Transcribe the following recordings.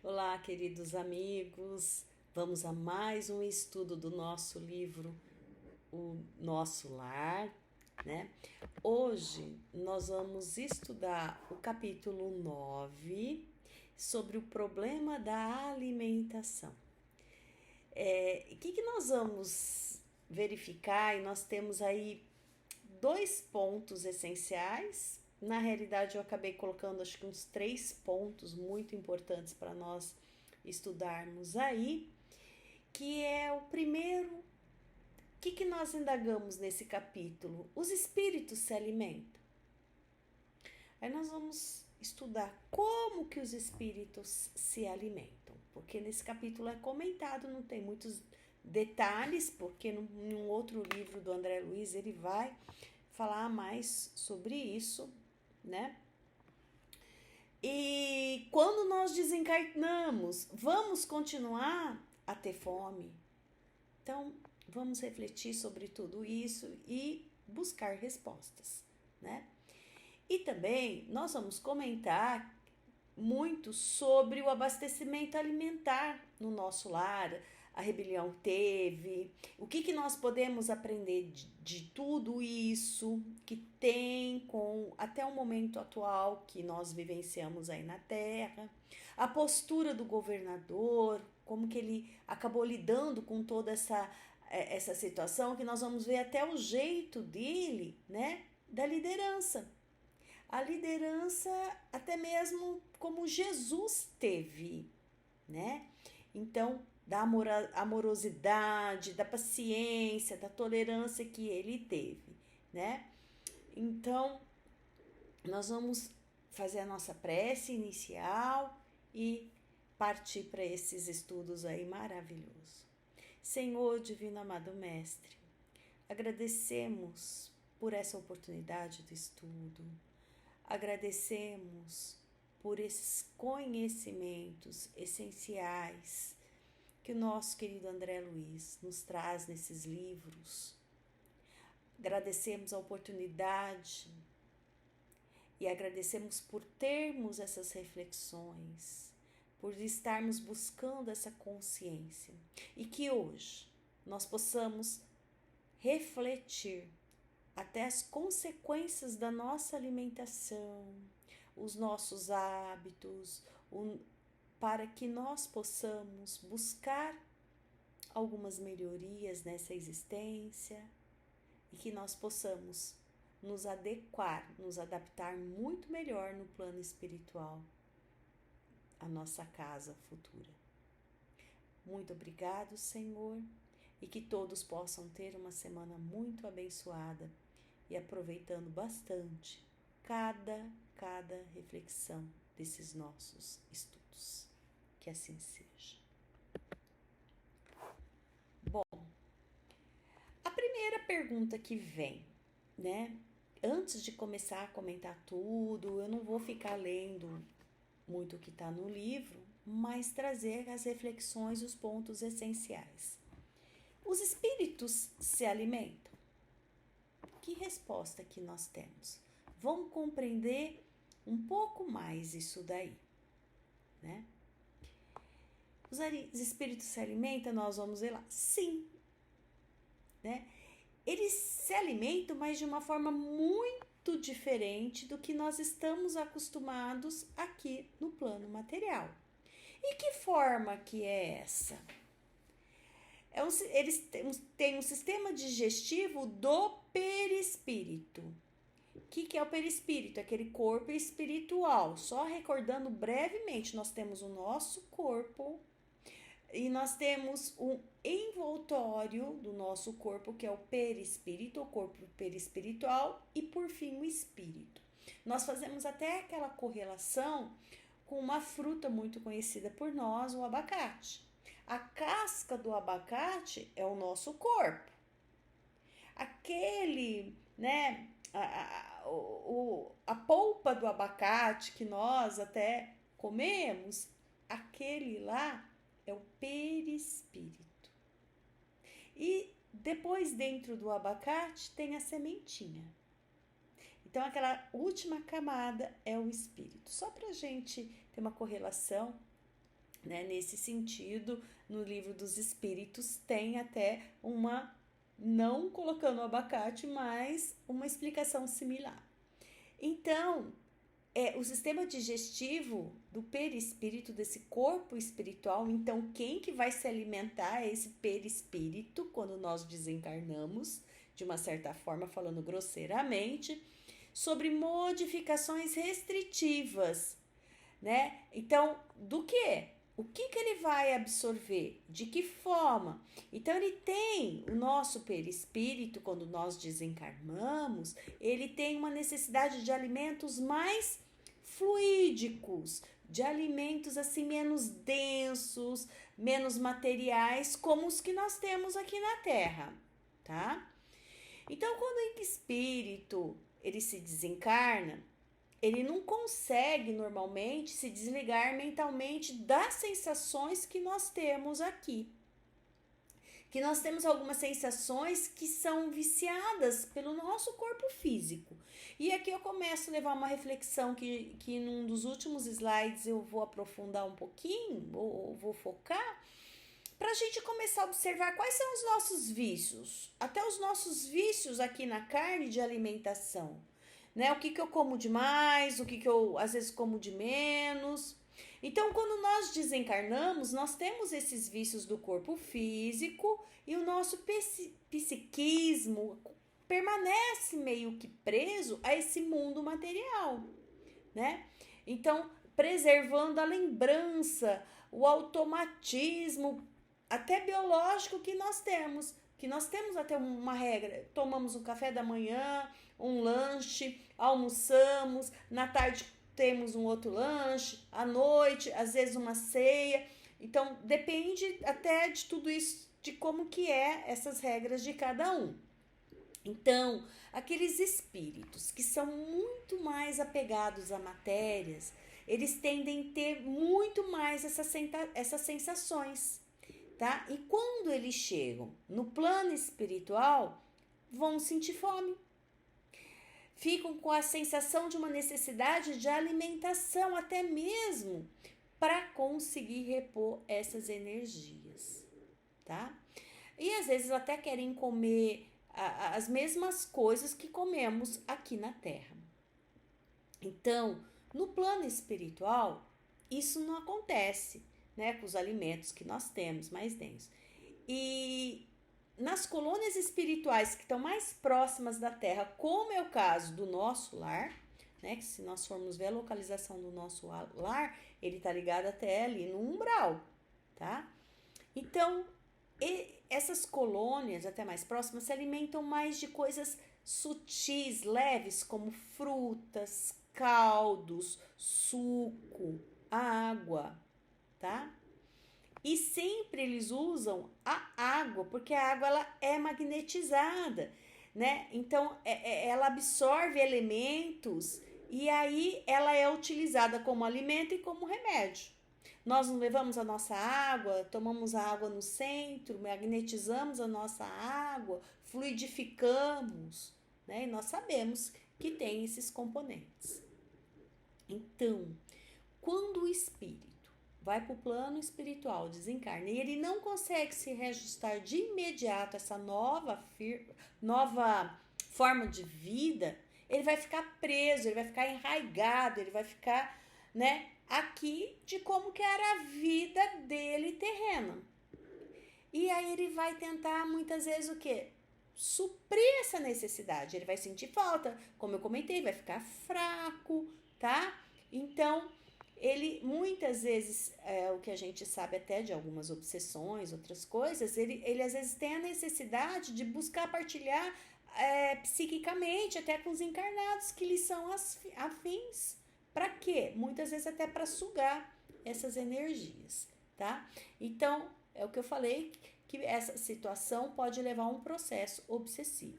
Olá, queridos amigos. Vamos a mais um estudo do nosso livro, O Nosso Lar, né? Hoje nós vamos estudar o capítulo 9 sobre o problema da alimentação. O que nós vamos verificar? E nós temos aí dois pontos essenciais. Na realidade, eu acabei colocando acho que uns 3 pontos muito importantes para nós estudarmos aí, que é o primeiro. O que nós indagamos nesse capítulo? Os espíritos se alimentam. Aí nós vamos estudar como que os espíritos se alimentam, porque nesse capítulo é comentado, não tem muitos detalhes, porque num outro livro do André Luiz ele vai falar mais sobre isso, né? E quando nós desencarnamos, vamos continuar a ter fome? Então, vamos refletir sobre tudo isso e buscar respostas, né? E também nós vamos comentar muito sobre o abastecimento alimentar no nosso lar, a rebelião teve, o que nós podemos aprender de tudo isso que tem com até o momento atual que nós vivenciamos aí na Terra, a postura do governador, como que ele acabou lidando com toda essa situação, que nós vamos ver até o jeito dele, né, da liderança. A liderança, até mesmo como Jesus teve, né? Então, da amorosidade, da paciência, da tolerância que ele teve, né? Então, nós vamos fazer a nossa prece inicial e partir para esses estudos aí maravilhosos. Senhor Divino Amado Mestre, agradecemos por essa oportunidade do estudo. Agradecemos por esses conhecimentos essenciais que o nosso querido André Luiz nos traz nesses livros. Agradecemos a oportunidade e agradecemos por termos essas reflexões, por estarmos buscando essa consciência e que hoje nós possamos refletir até as consequências da nossa alimentação, os nossos hábitos, para que nós possamos buscar algumas melhorias nessa existência e que nós possamos nos adequar, nos adaptar muito melhor no plano espiritual à nossa casa futura. Muito obrigado, Senhor, e que todos possam ter uma semana muito abençoada e aproveitando bastante cada reflexão desses nossos estudos. Que assim seja. Bom, a primeira pergunta que vem, né? Antes de começar a comentar tudo, eu não vou ficar lendo muito o que está no livro, mas trazer as reflexões e os pontos essenciais. Os espíritos se alimentam? Que resposta que nós temos? Vamos compreender um pouco mais isso daí, né? Os espíritos se alimentam? Nós vamos ver lá. Sim, né? Eles se alimentam, mas de uma forma muito diferente do que nós estamos acostumados aqui no plano material. E que forma que é essa? Eles têm um sistema digestivo do perispírito. O que é o perispírito? Aquele corpo espiritual. Só recordando brevemente, nós temos o nosso corpo e nós temos um envoltório do nosso corpo, que é o perispírito, o corpo perispiritual, e por fim o espírito. Nós fazemos até aquela correlação com uma fruta muito conhecida por nós, o abacate. A casca do abacate é o nosso corpo. Aquele, né, a polpa do abacate que nós até comemos, aquele lá é o perispírito. E depois, dentro do abacate, tem a sementinha. Então, aquela última camada é o espírito. Só para a gente ter uma correlação né? Nesse sentido, no livro dos Espíritos tem até uma, não colocando o abacate, mas uma explicação similar. Então, o sistema digestivo do perispírito, desse corpo espiritual, então quem que vai se alimentar é esse perispírito quando nós desencarnamos, de uma certa forma, falando grosseiramente, sobre modificações restritivas, né? Então, do que? O que ele vai absorver? De que forma? Então, ele tem o nosso perispírito, quando nós desencarnamos, ele tem uma necessidade de alimentos mais fluídicos, de alimentos assim menos densos, menos materiais, como os que nós temos aqui na Terra, tá? Então, quando o espírito ele se desencarna, ele não consegue normalmente se desligar mentalmente das sensações que nós temos aqui. Que nós temos algumas sensações que são viciadas pelo nosso corpo físico. E aqui eu começo a levar uma reflexão que num dos últimos slides eu vou aprofundar um pouquinho, vou focar, para a gente começar a observar quais são os nossos vícios, até os nossos vícios aqui na carne de alimentação. Né? O que eu como demais, o que eu às vezes como de menos. Então, quando nós desencarnamos, nós temos esses vícios do corpo físico e o nosso psiquismo permanece meio que preso a esse mundo material, né? Então, preservando a lembrança, o automatismo, até biológico que nós temos até uma regra, tomamos um café da manhã, um lanche, almoçamos, na tarde temos um outro lanche, à noite, às vezes uma ceia. Então, depende até de tudo isso, de como que é essas regras de cada um. Então, aqueles espíritos que são muito mais apegados a matérias, eles tendem a ter muito mais essas sensações, tá? E quando eles chegam no plano espiritual, vão sentir fome. Ficam com a sensação de uma necessidade de alimentação, até mesmo para conseguir repor essas energias, tá? E às vezes até querem comer as mesmas coisas que comemos aqui na Terra. Então, no plano espiritual, isso não acontece, né, com os alimentos que nós temos mais densos. E nas colônias espirituais que estão mais próximas da Terra, como é o caso do nosso lar, né, que se nós formos ver a localização do nosso lar, ele está ligado até ali no umbral, tá? Então, essas colônias até mais próximas se alimentam mais de coisas sutis, leves, como frutas, caldos, suco, água, tá? E sempre eles usam a água, porque a água ela é magnetizada, né? Então, ela absorve elementos e aí ela é utilizada como alimento e como remédio. Nós não levamos a nossa água, tomamos a água no centro, magnetizamos a nossa água, fluidificamos, né? E nós sabemos que tem esses componentes. Então, quando o espírito vai para o plano espiritual, desencarna, e ele não consegue se reajustar de imediato a essa nova forma de vida, ele vai ficar preso, ele vai ficar enraigado, ele vai ficar, né, aqui de como que era a vida dele terrena. E aí ele vai tentar muitas vezes o quê? Suprir essa necessidade. Ele vai sentir falta, como eu comentei, vai ficar fraco, tá? Então, ele muitas vezes, o que a gente sabe até de algumas obsessões, outras coisas, ele às vezes tem a necessidade de buscar partilhar psiquicamente, até com os encarnados que lhes são afins. Para quê? Muitas vezes até para sugar essas energias, tá? Então, é o que eu falei, que essa situação pode levar a um processo obsessivo.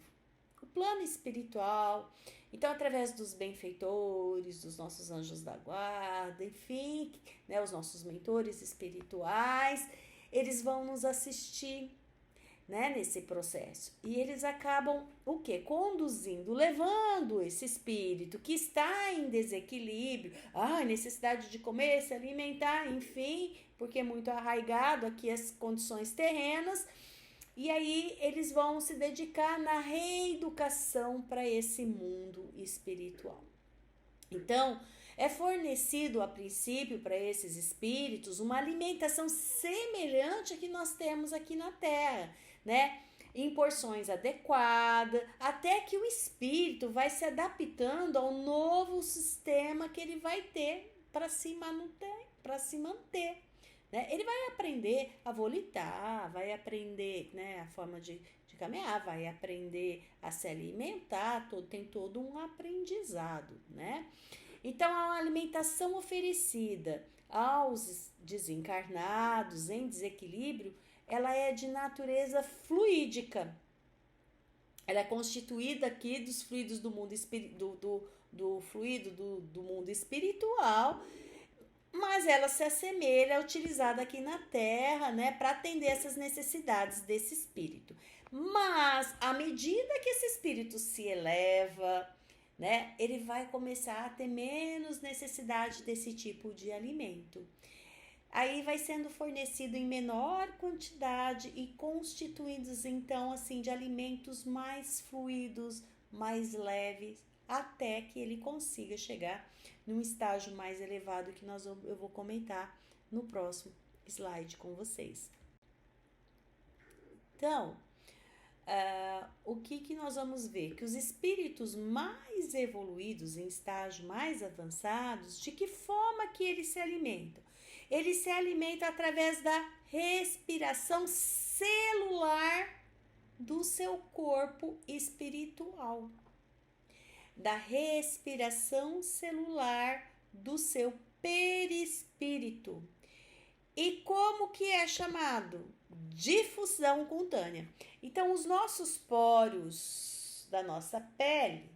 O plano espiritual, então, através dos benfeitores, dos nossos anjos da guarda, enfim, né, os nossos mentores espirituais, eles vão nos assistir, né, nesse processo. E eles acabam o quê? Conduzindo, levando esse espírito que está em desequilíbrio, necessidade de comer, se alimentar, enfim, porque é muito arraigado aqui as condições terrenas. E aí eles vão se dedicar na reeducação para esse mundo espiritual. Então, é fornecido a princípio para esses espíritos uma alimentação semelhante à que nós temos aqui na Terra, né? Em porções adequadas, até que o espírito vai se adaptando ao novo sistema que ele vai ter para se manter. Né? Ele vai aprender a volitar, vai aprender, né, a forma de caminhar, vai aprender a se alimentar, tem todo um aprendizado, né? Então, a alimentação oferecida aos desencarnados em desequilíbrio, ela é de natureza fluídica. Ela é constituída aqui dos fluidos do mundo do mundo espiritual, mas ela se assemelha à utilizada aqui na Terra, né, para atender essas necessidades desse espírito. Mas, à medida que esse espírito se eleva, né, ele vai começar a ter menos necessidade desse tipo de alimento. Aí vai sendo fornecido em menor quantidade e constituídos, então, assim, de alimentos mais fluidos, mais leves, até que ele consiga chegar num estágio mais elevado que eu vou comentar no próximo slide com vocês. Então, o que nós vamos ver? Que os espíritos mais evoluídos, em estágio mais avançados, de que forma que eles se alimentam? Eles se alimentam através da respiração celular do seu corpo espiritual. Da respiração celular do seu perispírito. E como que é chamado? Difusão cutânea. Então, os nossos poros da nossa pele,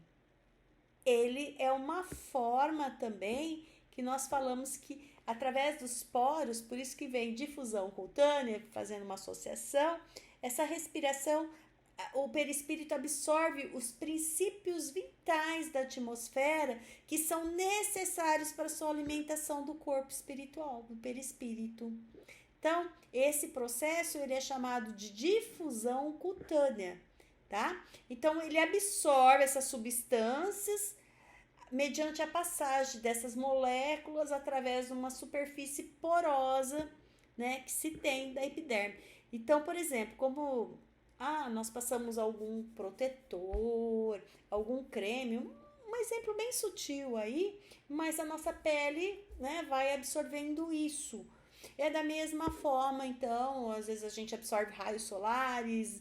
ele é uma forma também que nós falamos que através dos poros, por isso que vem difusão cutânea, fazendo uma associação, essa respiração, o perispírito absorve os princípios vitais da atmosfera que são necessários para a sua alimentação do corpo espiritual, do perispírito. Então, esse processo ele é chamado de difusão cutânea, tá? Então, ele absorve essas substâncias mediante a passagem dessas moléculas através de uma superfície porosa, né, que se tem da epiderme. Então, por exemplo, como nós passamos algum protetor, algum creme, um exemplo bem sutil aí, mas a nossa pele, né, vai absorvendo isso. É da mesma forma, então, às vezes a gente absorve raios solares,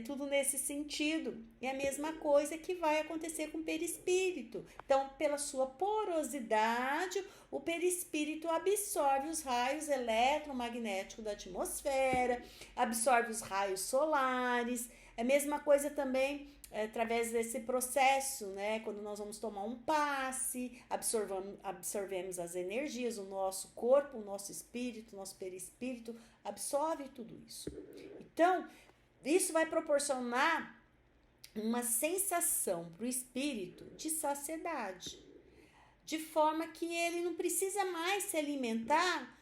tudo nesse sentido. É a mesma coisa que vai acontecer com o perispírito. Então, pela sua porosidade, o perispírito absorve os raios eletromagnéticos da atmosfera, absorve os raios solares. É a mesma coisa também através desse processo, né? Quando nós vamos tomar um passe, absorvemos as energias, o nosso corpo, o nosso espírito, o nosso perispírito absorve tudo isso. Então, isso vai proporcionar uma sensação para o espírito de saciedade, de forma que ele não precisa mais se alimentar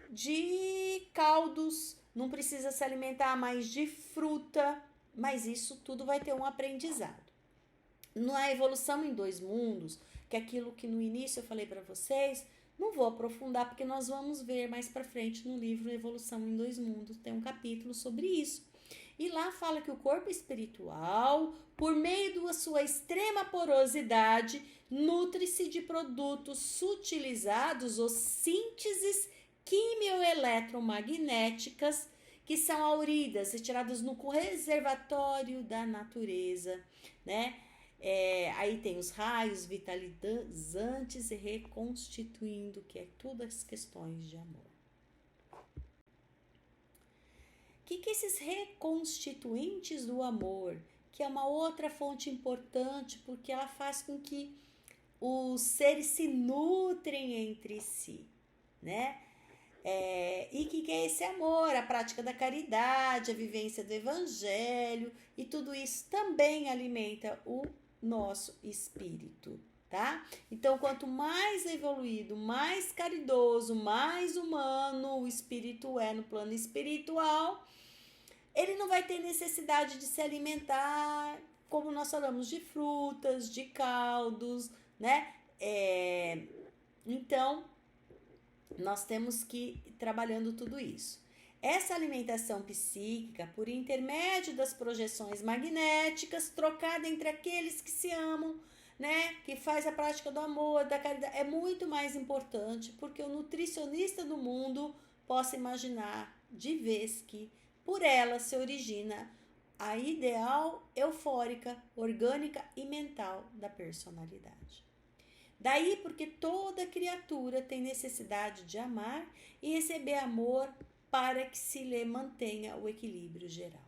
de caldos, não precisa se alimentar mais de fruta, mas isso tudo vai ter um aprendizado. Na evolução em dois mundos, que é aquilo que no início eu falei para vocês, não vou aprofundar porque nós vamos ver mais para frente no livro Evolução em Dois Mundos, tem um capítulo sobre isso. E lá fala que o corpo espiritual, por meio da sua extrema porosidade, nutre-se de produtos sutilizados ou sínteses quimioeletromagnéticas que são auridas, retiradas no reservatório da natureza, né? Aí tem os raios vitalizantes e reconstituindo, que é tudo as questões de amor. O que esses reconstituintes do amor, que é uma outra fonte importante, porque ela faz com que os seres se nutrem entre si, né? E que é esse amor, a prática da caridade, a vivência do evangelho, e tudo isso também alimenta o nosso espírito, tá? Então, quanto mais evoluído, mais caridoso, mais humano o espírito é no plano espiritual, ele não vai ter necessidade de se alimentar, como nós falamos, de frutas, de caldos, né? Então, nós temos que ir trabalhando tudo isso. Essa alimentação psíquica, por intermédio das projeções magnéticas, trocada entre aqueles que se amam, né, que faz a prática do amor, da caridade, é muito mais importante, porque o nutricionista do mundo possa imaginar de vez que por ela se origina a ideal eufórica, orgânica e mental da personalidade. Daí porque toda criatura tem necessidade de amar e receber amor para que se lhe mantenha o equilíbrio geral.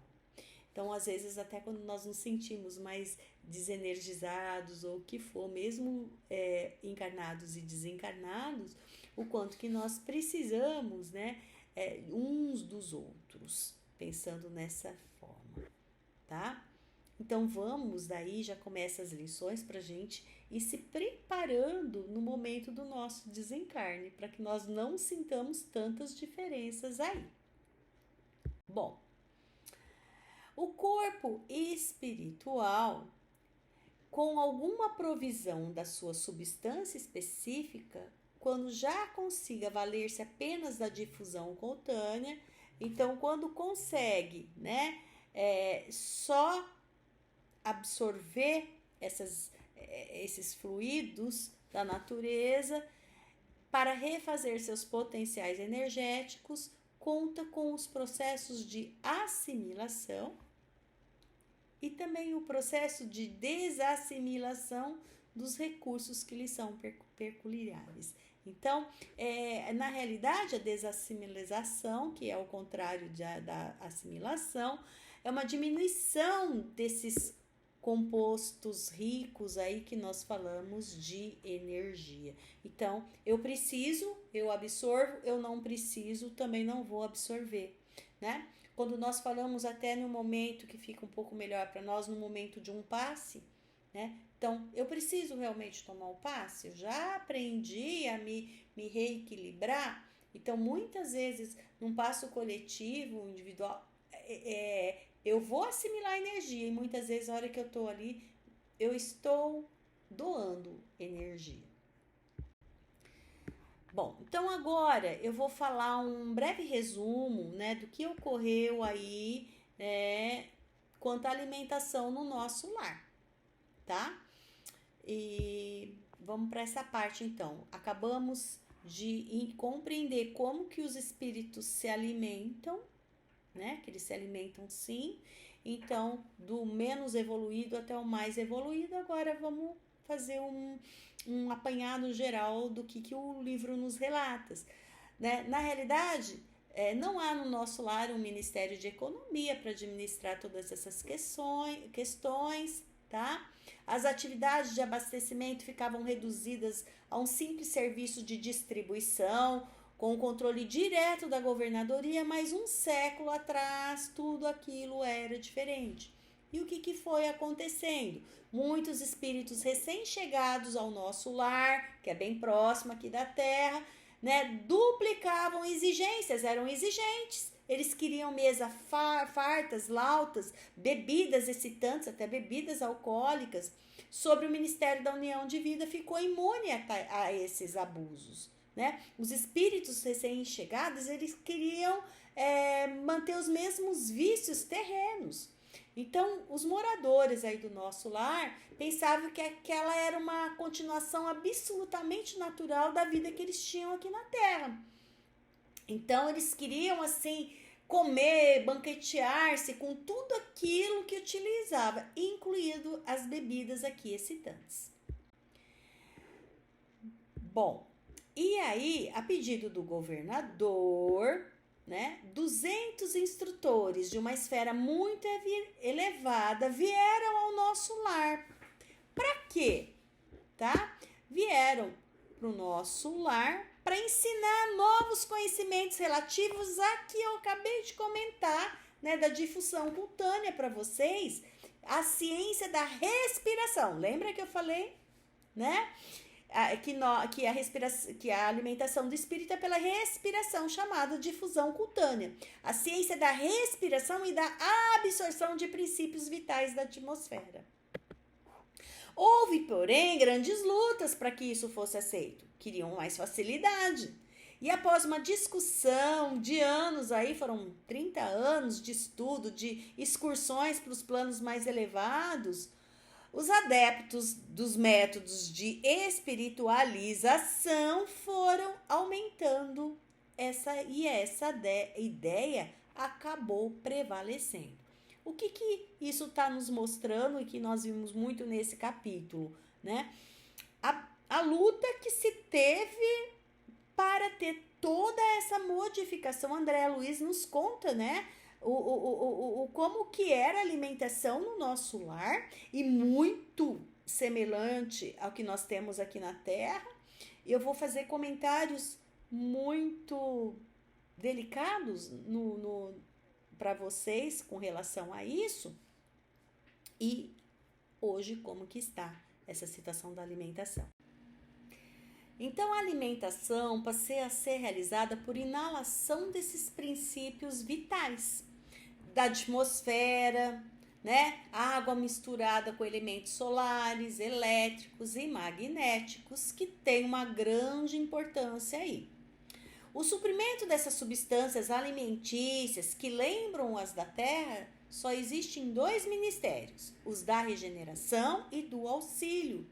Então, às vezes, até quando nós nos sentimos mais desenergizados ou o que for, mesmo encarnados e desencarnados, o quanto que nós precisamos, né, uns dos outros, pensando nessa forma, tá? Então, vamos daí, já começa as lições para a gente ir se preparando no momento do nosso desencarne, para que nós não sintamos tantas diferenças aí. Bom, o corpo espiritual, com alguma provisão da sua substância específica, quando já consiga valer-se apenas da difusão cutânea, então quando consegue, né, só absorver esses fluidos da natureza para refazer seus potenciais energéticos, conta com os processos de assimilação e também o processo de desassimilação dos recursos que lhes são peculiares. Então, na realidade, a desassimilação, que é o contrário da assimilação, é uma diminuição desses compostos ricos aí que nós falamos de energia. Então, eu preciso, eu absorvo, eu não preciso, também não vou absorver, né? Quando nós falamos até no momento que fica um pouco melhor para nós, no momento de um passe, né? Então, eu preciso realmente tomar um passe? Eu já aprendi a me reequilibrar. Então, muitas vezes, num passo coletivo, individual, eu vou assimilar energia e muitas vezes, a hora que eu estou ali, eu estou doando energia. Bom, então agora eu vou falar um breve resumo, né, do que ocorreu aí, quanto à alimentação no nosso lar, tá? E vamos para essa parte então. Acabamos de compreender como que os espíritos se alimentam, né? Que eles se alimentam sim. Então, do menos evoluído até o mais evoluído, agora vamos fazer um apanhado geral do que o livro nos relata, né? Na realidade, não há no nosso lar um Ministério de Economia para administrar todas essas questões, tá? As atividades de abastecimento ficavam reduzidas a um simples serviço de distribuição, com o controle direto da governadoria, mas um século atrás tudo aquilo era diferente. E o que foi acontecendo? Muitos espíritos recém-chegados ao nosso lar, que é bem próximo aqui da Terra, né, duplicavam exigências, eram exigentes. Eles queriam mesa fartas, lautas, bebidas excitantes, até bebidas alcoólicas. Sobre o Ministério da União de Vida ficou imune a esses abusos, né? Os espíritos recém-chegados, eles queriam manter os mesmos vícios terrenos. Então, os moradores aí do nosso lar pensavam que aquela era uma continuação absolutamente natural da vida que eles tinham aqui na Terra. Então, eles queriam, assim, comer, banquetear-se com tudo aquilo que utilizava, incluindo as bebidas aqui excitantes. Bom, e aí, a pedido do governador, né, 200 instrutores de uma esfera muito elevada vieram ao nosso lar. Para quê? Tá? Vieram para o nosso lar para ensinar novos conhecimentos relativos a que eu acabei de comentar, né, da difusão cutânea para vocês, a ciência da respiração. Lembra que eu falei, né? Que a alimentação do espírito é pela respiração, chamada difusão cutânea. A ciência da respiração e da absorção de princípios vitais da atmosfera. Houve, porém, grandes lutas para que isso fosse aceito. Queriam mais facilidade. E após uma discussão de anos, aí foram 30 anos de estudo, de excursões para os planos mais elevados, os adeptos dos métodos de espiritualização foram aumentando essa ideia acabou prevalecendo. O que isso está nos mostrando e que nós vimos muito nesse capítulo, né? A luta que se teve para ter toda essa modificação. André Luiz nos conta, né? Como que era a alimentação no nosso lar e muito semelhante ao que nós temos aqui na Terra. Eu vou fazer comentários muito delicados para vocês com relação a isso. E hoje como que está essa situação da alimentação. Então, a alimentação passou a ser realizada por inalação desses princípios vitais da atmosfera, né? Água misturada com elementos solares, elétricos e magnéticos, que tem uma grande importância aí. O suprimento dessas substâncias alimentícias que lembram as da Terra só existe em 2 ministérios, os da regeneração e do auxílio,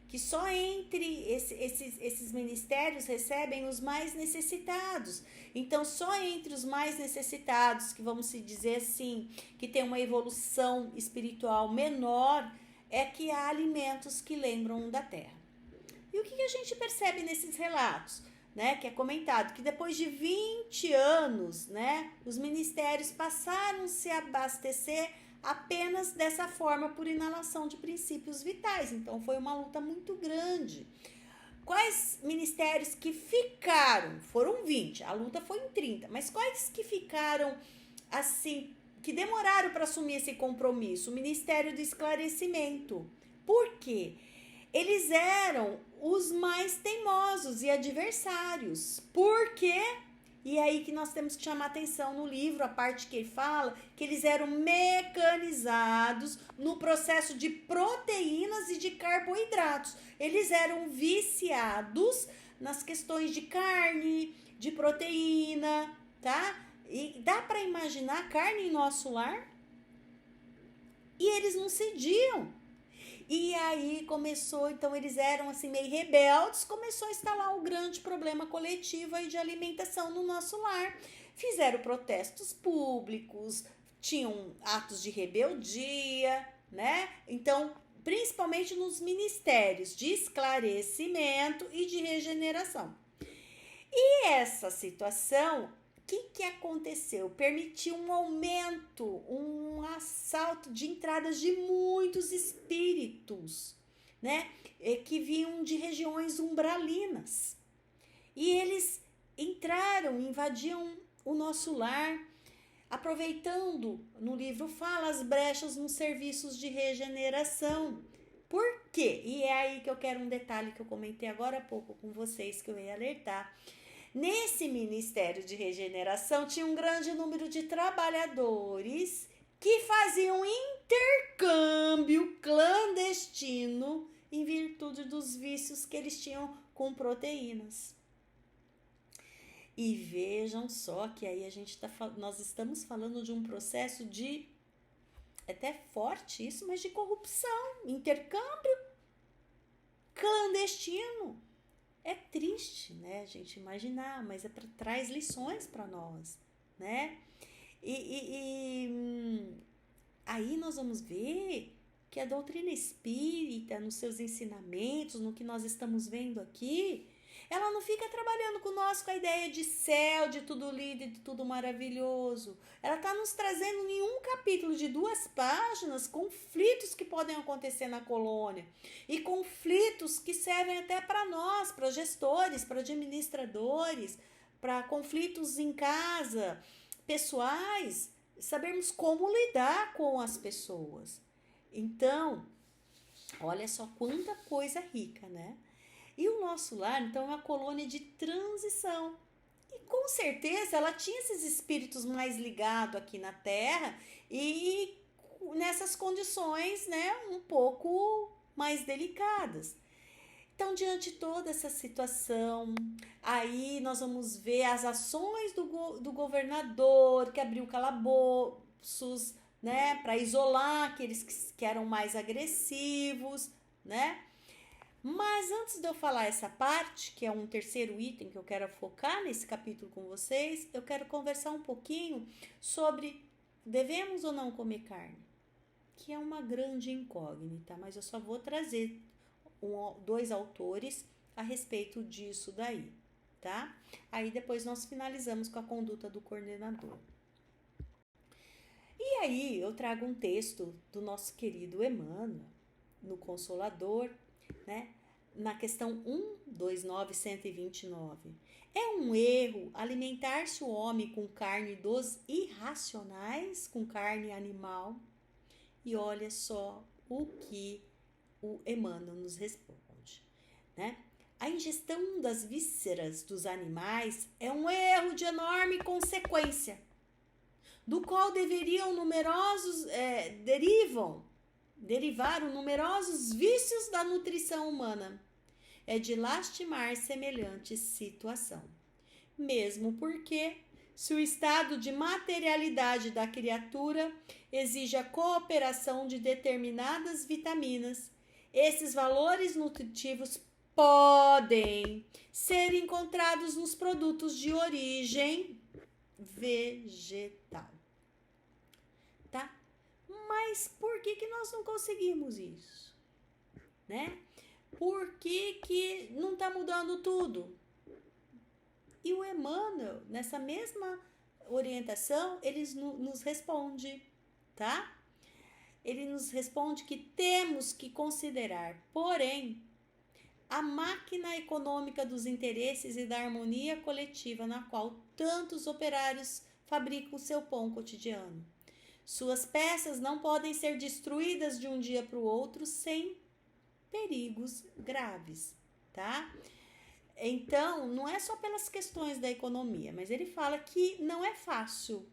que só entre esses ministérios recebem os mais necessitados. Então, só entre os mais necessitados, que vamos se dizer assim, que tem uma evolução espiritual menor, é que há alimentos que lembram da Terra. E o que a gente percebe nesses relatos? Né, que é comentado que depois de 20 anos, né, os ministérios passaram a se abastecer apenas dessa forma por inalação de princípios vitais. Então foi uma luta muito grande. Quais ministérios que ficaram? Foram 20, a luta foi em 30, mas quais que ficaram assim, que demoraram para assumir esse compromisso? O Ministério do Esclarecimento. Por quê? Eles eram os mais teimosos e adversários. Por quê? E é aí que nós temos que chamar atenção no livro, a parte que ele fala que eles eram mecanizados no processo de proteínas e de carboidratos. Eles eram viciados nas questões de carne, de proteína, tá? E dá para imaginar carne em nosso lar? E eles não cediam. E aí começou, então eles eram assim meio rebeldes, começou a instalar um grande problema coletivo aí de alimentação no nosso lar. Fizeram protestos públicos, tinham atos de rebeldia, né? Então, principalmente nos ministérios de esclarecimento e de regeneração. E essa situação, o que aconteceu? Permitiu um aumento, um assalto de entradas de muitos espíritos, né? Que vinham de regiões umbralinas. E eles entraram, invadiam o nosso lar, aproveitando, no livro fala, as brechas nos serviços de regeneração. Por quê? E é aí que eu quero um detalhe que eu comentei agora há pouco com vocês, que eu ia alertar. Nesse Ministério de Regeneração tinha um grande número de trabalhadores que faziam intercâmbio clandestino em virtude dos vícios que eles tinham com proteínas. E vejam só que aí nós estamos falando de um processo de, até forte isso, mas de corrupção, intercâmbio clandestino. É triste, né, a gente imaginar, mas traz lições para nós, né? Aí nós vamos ver que a doutrina espírita, nos seus ensinamentos, no que nós estamos vendo aqui, Ela não fica trabalhando conosco com a ideia de céu, de tudo lindo e de tudo maravilhoso. Ela está nos trazendo em um capítulo de 2 páginas conflitos que podem acontecer na colônia. E conflitos que servem até para nós, para gestores, para administradores, para conflitos em casa, pessoais, sabermos como lidar com as pessoas. Então, olha só quanta coisa rica, né? E o nosso lar, então, é uma colônia de transição. E com certeza ela tinha esses espíritos mais ligados aqui na Terra e nessas condições, né, um pouco mais delicadas. Então, diante de toda essa situação, aí nós vamos ver as ações do governador que abriu calabouços, né, para isolar aqueles que eram mais agressivos, né? Mas antes de eu falar essa parte, que é um terceiro item que eu quero focar nesse capítulo com vocês, eu quero conversar um pouquinho sobre devemos ou não comer carne, que é uma grande incógnita, mas eu só vou trazer 2 autores a respeito disso daí, tá? Aí depois nós finalizamos com a conduta do coordenador. E aí eu trago um texto do nosso querido Emmanuel, no Consolador, né? Na questão 129, é um erro alimentar-se o homem com carne dos irracionais, com carne animal? E olha só o que o Emmanuel nos responde, né? A ingestão das vísceras dos animais é um erro de enorme consequência, do qual derivaram numerosos vícios da nutrição humana. É de lastimar semelhante situação. Mesmo porque, se o estado de materialidade da criatura exige a cooperação de determinadas vitaminas, esses valores nutritivos podem ser encontrados nos produtos de origem vegetal. Tá? Mas por que nós não conseguimos isso? Né? Por que não está mudando tudo? E o Emmanuel, nessa mesma orientação, ele nos responde, tá? Ele nos responde que temos que considerar, porém, a máquina econômica dos interesses e da harmonia coletiva na qual tantos operários fabricam seu pão cotidiano. Suas peças não podem ser destruídas de um dia para o outro sem perigos graves, tá? Então, não é só pelas questões da economia, mas ele fala que não é fácil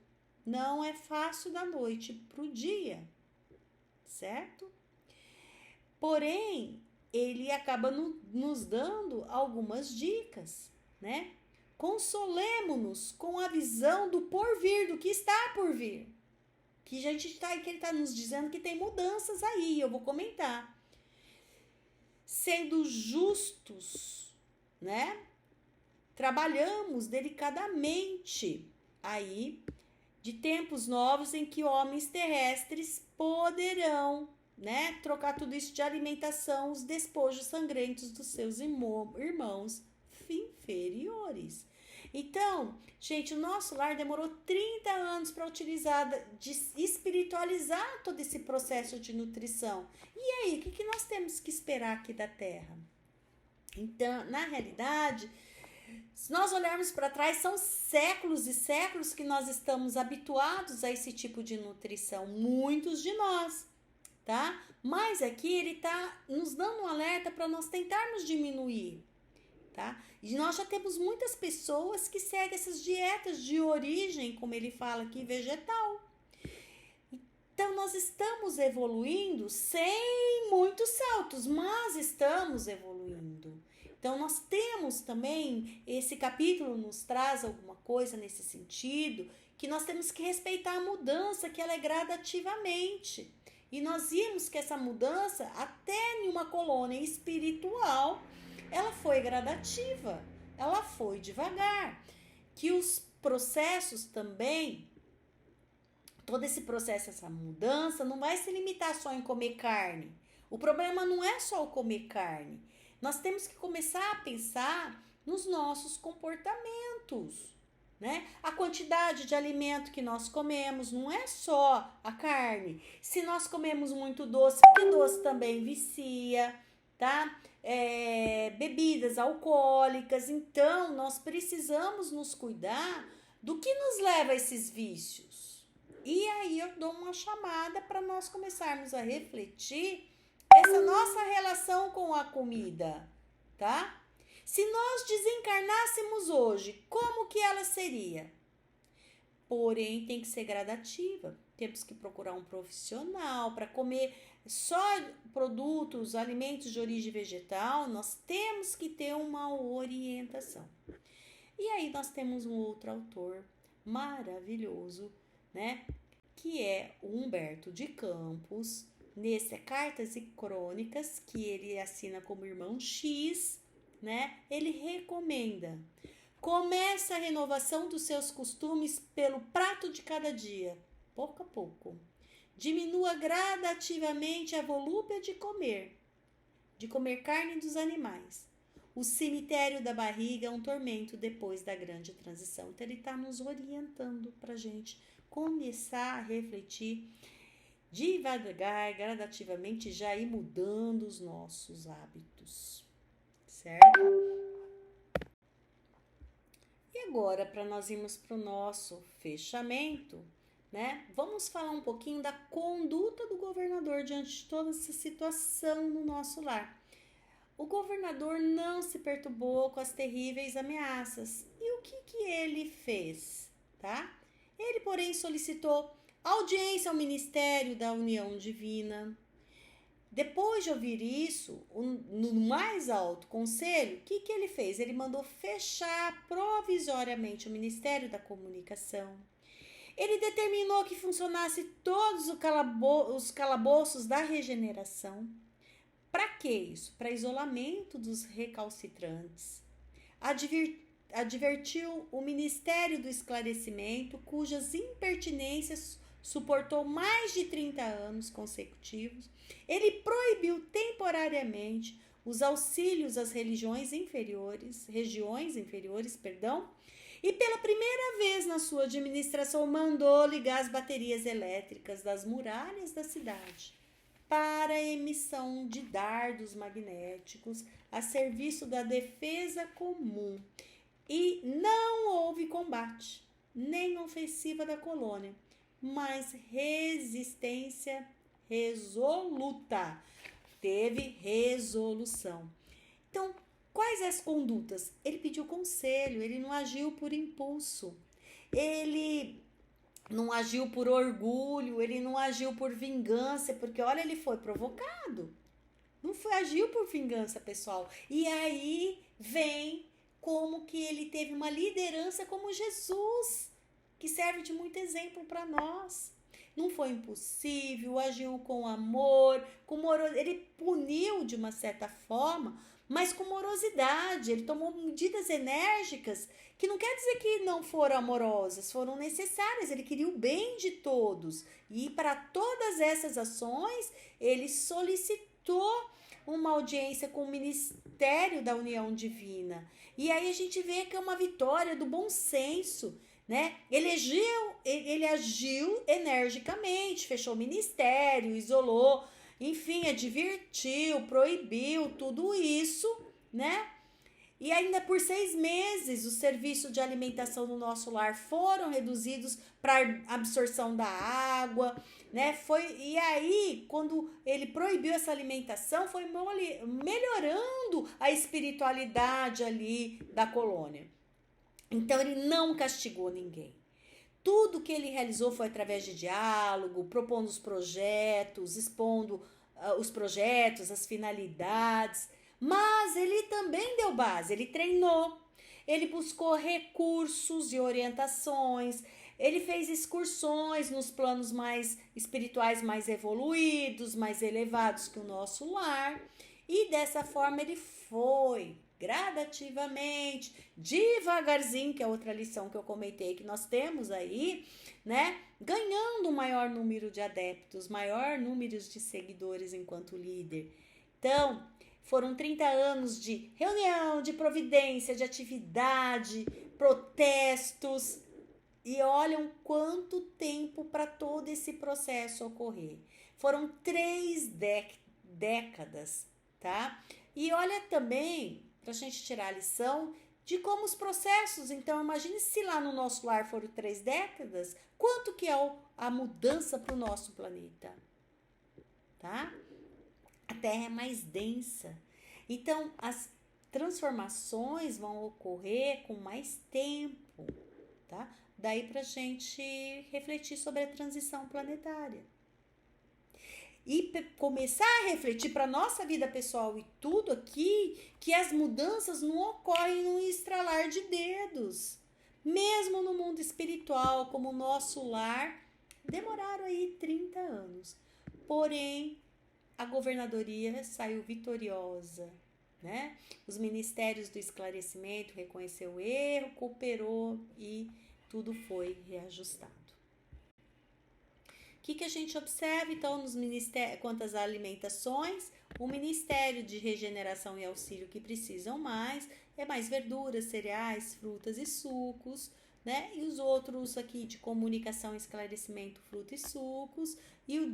da noite para o dia, certo? Porém, ele acaba nos dando algumas dicas, né? Consolemo-nos com a visão do porvir, do que está por vir. Que ele está nos dizendo que tem mudanças aí, eu vou comentar. Sendo justos, né? Trabalhamos delicadamente aí de tempos novos em que homens terrestres poderão, né, trocar tudo isso de alimentação, os despojos sangrentos dos seus irmãos inferiores. Então, gente, o nosso lar demorou 30 anos para utilizar, de espiritualizar todo esse processo de nutrição. E aí, o que nós temos que esperar aqui da Terra? Então, na realidade, se nós olharmos para trás, são séculos e séculos que nós estamos habituados a esse tipo de nutrição, muitos de nós, tá? Mas aqui ele está nos dando um alerta para nós tentarmos diminuir, tá? E nós já temos muitas pessoas que seguem essas dietas de origem, como ele fala aqui, vegetal. Então, nós estamos evoluindo sem muitos saltos, mas estamos evoluindo. Então, nós temos também, esse capítulo nos traz alguma coisa nesse sentido, que nós temos que respeitar a mudança, que ela é gradativamente. E nós vimos que essa mudança, até em uma colônia espiritual, ela foi gradativa, ela foi devagar. Que os processos também, todo esse processo, essa mudança, não vai se limitar só em comer carne. O problema não é só o comer carne. Nós temos que começar a pensar nos nossos comportamentos, né? A quantidade de alimento que nós comemos não é só a carne. Se nós comemos muito doce, porque doce também vicia, tá? Bebidas alcoólicas, então nós precisamos nos cuidar do que nos leva a esses vícios. E aí eu dou uma chamada para nós começarmos a refletir essa nossa relação com a comida, tá? Se nós desencarnássemos hoje, como que ela seria? Porém, tem que ser gradativa. Temos que procurar um profissional para comer só produtos, alimentos de origem vegetal. Nós temos que ter uma orientação. E aí nós temos um outro autor maravilhoso, né? Que é o Humberto de Campos, nesse Cartas e Crônicas, que ele assina como Irmão X, né? Ele recomenda: comece a renovação dos seus costumes pelo prato de cada dia, pouco a pouco. Diminua gradativamente a volúpia de comer carne dos animais. O cemitério da barriga é um tormento depois da grande transição. Então ele está nos orientando para a gente começar a refletir devagar, gradativamente, já ir mudando os nossos hábitos, certo? E agora, para nós irmos para o nosso fechamento, né? Vamos falar um pouquinho da conduta do governador diante de toda essa situação no nosso lar. O governador não se perturbou com as terríveis ameaças. E o que ele fez, tá? Ele, porém, solicitou audiência ao Ministério da União Divina. Depois de ouvir isso, no mais alto conselho, o que ele fez? Ele mandou fechar provisoriamente o Ministério da Comunicação. Ele determinou que funcionasse todos os calabouços da regeneração. Para que isso? Para isolamento dos recalcitrantes. Advertiu o Ministério do Esclarecimento, cujas impertinências suportou mais de 30 anos consecutivos. Ele proibiu temporariamente os auxílios às regiões inferiores, e pela primeira vez na sua administração mandou ligar as baterias elétricas das muralhas da cidade para a emissão de dardos magnéticos a serviço da defesa comum. E não houve combate, nem ofensiva da colônia, mas resistência resoluta. Teve resolução. Então, quais as condutas? Ele pediu conselho, ele não agiu por impulso, ele não agiu por orgulho, ele não agiu por vingança, porque olha, ele foi provocado. Não foi, agiu por vingança, pessoal. E aí vem como que ele teve uma liderança como Jesus, que serve de muito exemplo para nós. Não foi impossível, agiu com amor, ele puniu de uma certa forma, mas com morosidade. Ele tomou medidas enérgicas que não quer dizer que não foram amorosas, foram necessárias. Ele queria o bem de todos. E para todas essas ações, ele solicitou uma audiência com o Ministério da União Divina. E aí a gente vê que é uma vitória do bom senso, né? Ele agiu energicamente, fechou o ministério, isolou, enfim, advertiu, proibiu, tudo isso, né? E ainda por 6 meses, os serviços de alimentação no nosso lar foram reduzidos para absorção da água, né? E aí, quando ele proibiu essa alimentação, foi melhorando a espiritualidade ali da colônia. Então, ele não castigou ninguém. Tudo que ele realizou foi através de diálogo, propondo os projetos, expondo os projetos, as finalidades. Mas ele também deu base, ele treinou, ele buscou recursos e orientações, ele fez excursões nos planos mais espirituais, mais evoluídos, mais elevados que o nosso lar. E dessa forma ele foi gradativamente, devagarzinho, que é outra lição que eu comentei que nós temos aí, né? Ganhando um maior número de adeptos, maior número de seguidores enquanto líder. Então, Foram 30 anos de reunião, de providência, de atividade, protestos. E olham quanto tempo para todo esse processo ocorrer. Foram 3 décadas, tá? E olha também, para a gente tirar a lição, de como os processos, então imagine se lá no nosso lar foram 3 décadas, quanto que é a mudança para o nosso planeta, tá? A Terra é mais densa, então as transformações vão ocorrer com mais tempo, tá? Daí pra gente refletir sobre a transição planetária. E começar a refletir para nossa vida pessoal e tudo aqui, que as mudanças não ocorrem num estralar de dedos. Mesmo no mundo espiritual, como o nosso lar, demoraram aí 30 anos. Porém, a governadoria saiu vitoriosa, né? Os ministérios do esclarecimento reconheceu o erro, cooperou e tudo foi reajustado. O que a gente observa, então, nos ministérios, quanto às alimentações? O Ministério de Regeneração e Auxílio que precisam mais, é mais verduras, cereais, frutas e sucos, né? E os outros aqui de comunicação, esclarecimento, frutas e sucos. E o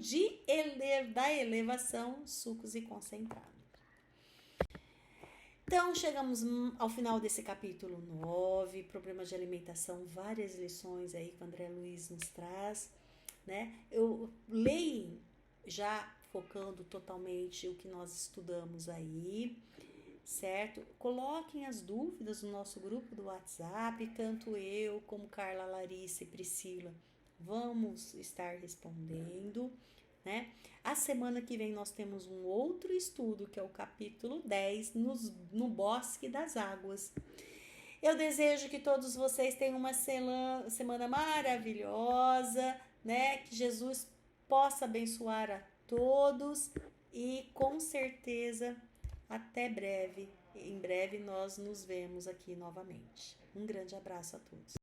da elevação, sucos e concentrados. Então, chegamos ao final desse capítulo 9, problemas de alimentação, várias lições aí que o André Luiz nos traz, né? Eu leio já focando totalmente o que nós estudamos aí, certo? Coloquem as dúvidas no nosso grupo do WhatsApp, tanto eu como Carla, Larissa e Priscila vamos estar respondendo, né? A semana que vem nós temos um outro estudo, que é o capítulo 10, no Bosque das Águas. Eu desejo que todos vocês tenham uma semana maravilhosa, né? Que Jesus possa abençoar a todos e com certeza até breve. Em breve nós nos vemos aqui novamente. Um grande abraço a todos.